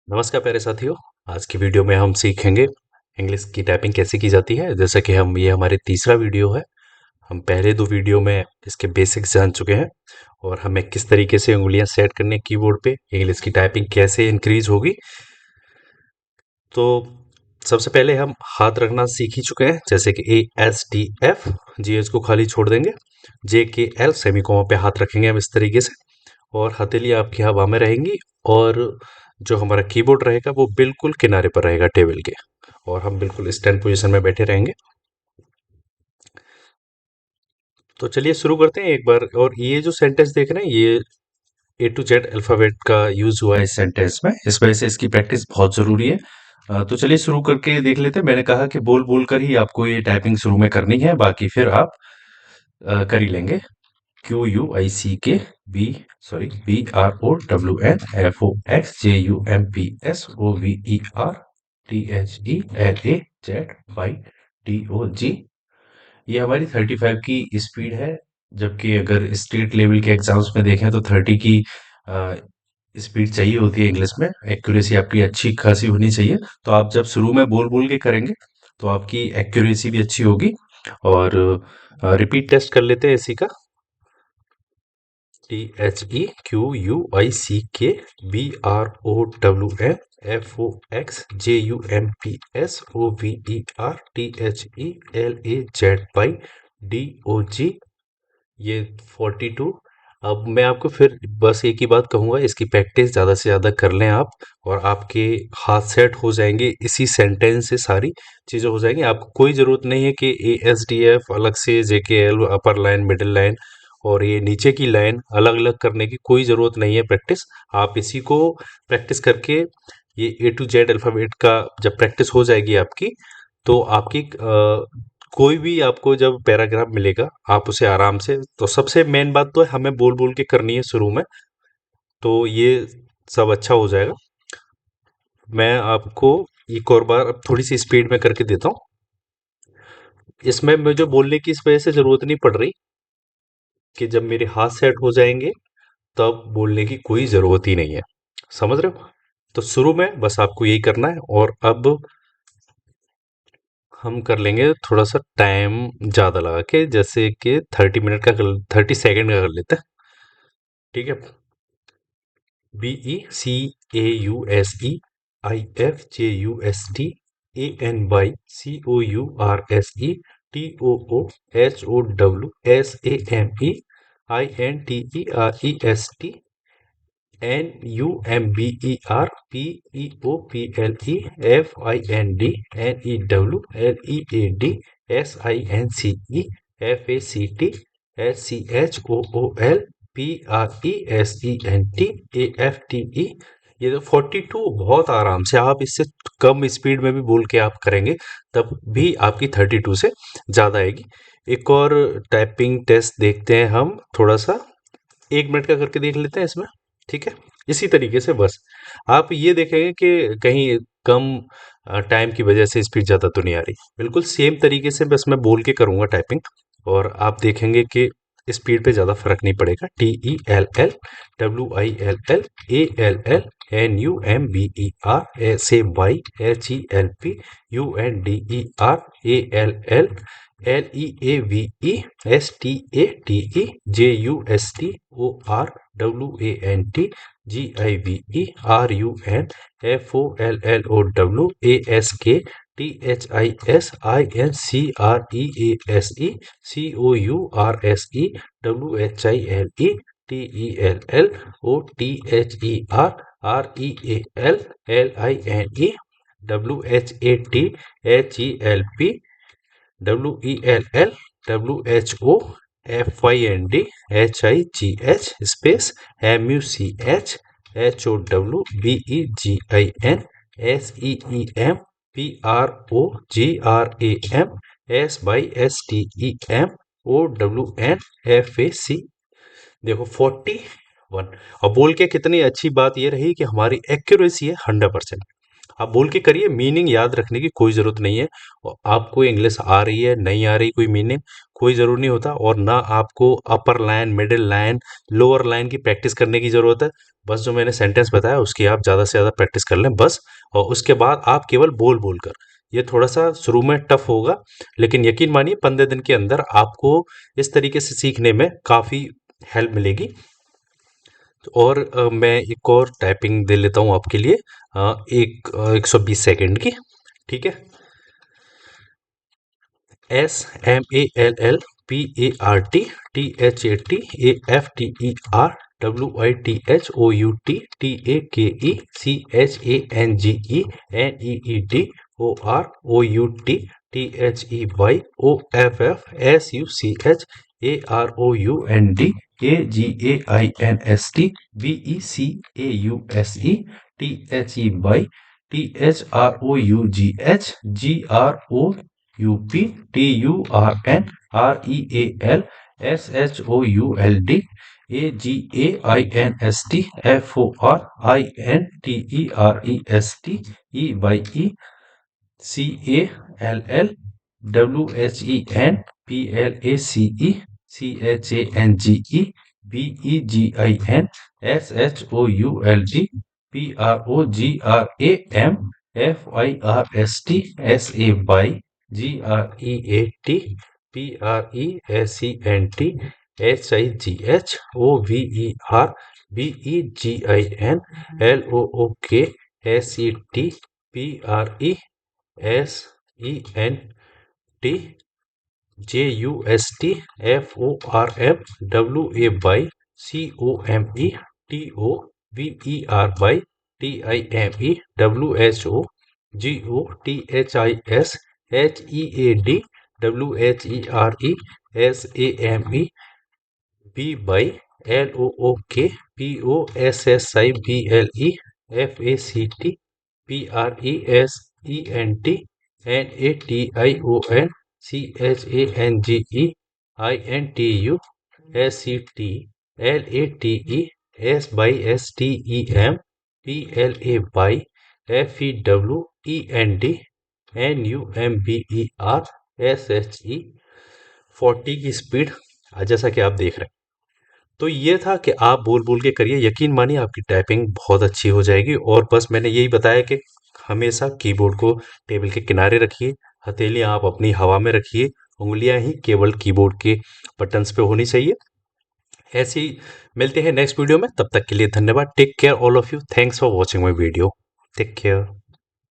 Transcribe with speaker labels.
Speaker 1: नमस्कार प्यारे साथियों। आज की वीडियो में हम सीखेंगे इंग्लिश की टाइपिंग कैसे की जाती है। जैसा कि हम ये हमारे तीसरा वीडियो है। हम पहले दो वीडियो में इसके बेसिक्स जान चुके हैं और हमें किस तरीके से उंगलियां सेट करने कीबोर्ड पे, इंग्लिश की टाइपिंग कैसे इंक्रीज होगी। तो सबसे पहले हम हाथ रखना सीख ही चुके हैं, जैसे कि ASTF, GH को खाली छोड़ देंगे, JKL सेमीकोमा पे हाथ रखेंगे हम इस तरीके से, और हथेली आपकी हवा में रहेंगी, और जो हमारा कीबोर्ड रहेगा वो बिल्कुल किनारे पर रहेगा टेबल के, और हम बिल्कुल स्टैंड पोजीशन में बैठे रहेंगे। तो चलिए शुरू करते हैं एक बार। और ये जो सेंटेंस देख रहे हैं, ये A to Z अल्फाबेट का यूज हुआ है इस सेंटेंस में, इस वजह से इसकी प्रैक्टिस बहुत जरूरी है। तो चलिए शुरू करके देख लेते हैं। मैंने कहा कि बोल बोल कर ही आपको ये टाइपिंग शुरू में करनी है, बाकी फिर आप कर ही लेंगे। QUIC, BROWNFOX, JUMPS, OVER, THELAZY। ये हमारी 35 की स्पीड है, जबकि अगर स्टेट लेवल के एग्जाम्स में देखें तो 30 की स्पीड चाहिए होती है इंग्लिश में। एक्यूरेसी आपकी अच्छी खासी होनी चाहिए। तो आप जब शुरू में बोल बोल के करेंगे तो आपकी एक्यूरेसी भी अच्छी होगी। और रिपीट टेस्ट कर लेते हैं इसी का। THEQUIC, BROWNFOXJUMPSOVER, THELAZY। ये 42। अब मैं आपको फिर बस एक ही बात कहूंगा, इसकी प्रैक्टिस ज़्यादा से ज़्यादा कर लें आप, और आपके हाथ सेट हो जाएंगे इसी सेंटेंस से, सारी चीज़ें हो जाएंगी। आपको कोई ज़रूरत नहीं है कि ASDF अलग से, JKL अपर लाइन, मिडिल लाइन और ये नीचे की लाइन अलग अलग करने की कोई ज़रूरत नहीं है। प्रैक्टिस आप इसी को प्रैक्टिस करके, ये A to Z अल्फ़ाबेट का जब प्रैक्टिस हो जाएगी आपकी, तो आपकी कोई भी आपको जब पैराग्राफ मिलेगा आप उसे आराम से, तो सबसे मेन बात तो है हमें बोल बोल के करनी है शुरू में, तो ये सब अच्छा हो जाएगा। मैं आपको एक और बार अब थोड़ी सी स्पीड में करके देता हूँ। इसमें मुझे बोलने की इस वजह से ज़रूरत नहीं पड़ रही कि जब मेरे हाथ सेट हो जाएंगे तब बोलने की कोई ज़रूरत ही नहीं है। समझ रहे हो? तो शुरू में बस आपको यही करना है। और अब हम कर लेंगे थोड़ा सा टाइम ज़्यादा लगा के, जैसे कि 30 मिनट का 30 सेकेंड का कर लेते हैं। ठीक है। BECAUSE, ये जो 42 बहुत आराम से, आप इससे कम स्पीड में भी बोल के आप करेंगे तब भी आपकी 32 से ज़्यादा आएगी। एक और टाइपिंग टेस्ट देखते हैं हम, थोड़ा सा 1 मिनट का करके देख लेते हैं इसमें। ठीक है। इसी तरीके से बस आप ये देखेंगे कि कहीं कम टाइम की वजह से स्पीड ज़्यादा तो नहीं आ रही। बिल्कुल सेम तरीके से बस मैं बोल के करूँगा टाइपिंग, और आप देखेंगे कि स्पीड पे ज़्यादा फर्क नहीं पड़ेगा। WHAFAIND। देखो 41। और बोल के कितनी अच्छी बात ये रही कि हमारी एक्यूरेसी है 100%। आप बोल के करिए, मीनिंग याद रखने की कोई जरूरत नहीं है। और आपको इंग्लिश आ रही है नहीं आ रही कोई मीनिंग कोई जरूर नहीं होता, और ना आपको अपर line middle line lower line की प्रैक्टिस करने की जरूरत है। बस जो मैंने सेंटेंस बताया उसकी आप ज्यादा से ज्यादा प्रैक्टिस कर लें बस। और उसके बाद आप केवल बोल बोल कर, ये थोड़ा सा शुरू में टफ होगा, लेकिन यकीन मानिए 15 दिन के अंदर आपको इस तरीके से सीखने में काफी हेल्प मिलेगी। और मैं एक और टाइपिंग दे लेता हूँ आपके लिए, 120 सेकेंड की। ठीक है। President, NUMBER 40 की स्पीड, जैसा कि आप देख रहे हैं। तो ये था कि आप बोल बोल के करिए, यकीन मानिए आपकी टाइपिंग बहुत अच्छी हो जाएगी। और बस मैंने यही बताया कि हमेशा कीबोर्ड को टेबल के किनारे रखिए, हथेलियां आप अपनी हवा में रखिए, उंगलियां ही केवल कीबोर्ड के बटन्स पे होनी चाहिए। ऐसे ही मिलते हैं नेक्स्ट वीडियो में, तब तक के लिए धन्यवाद। Take care all of you, thanks for watching my video. Take care.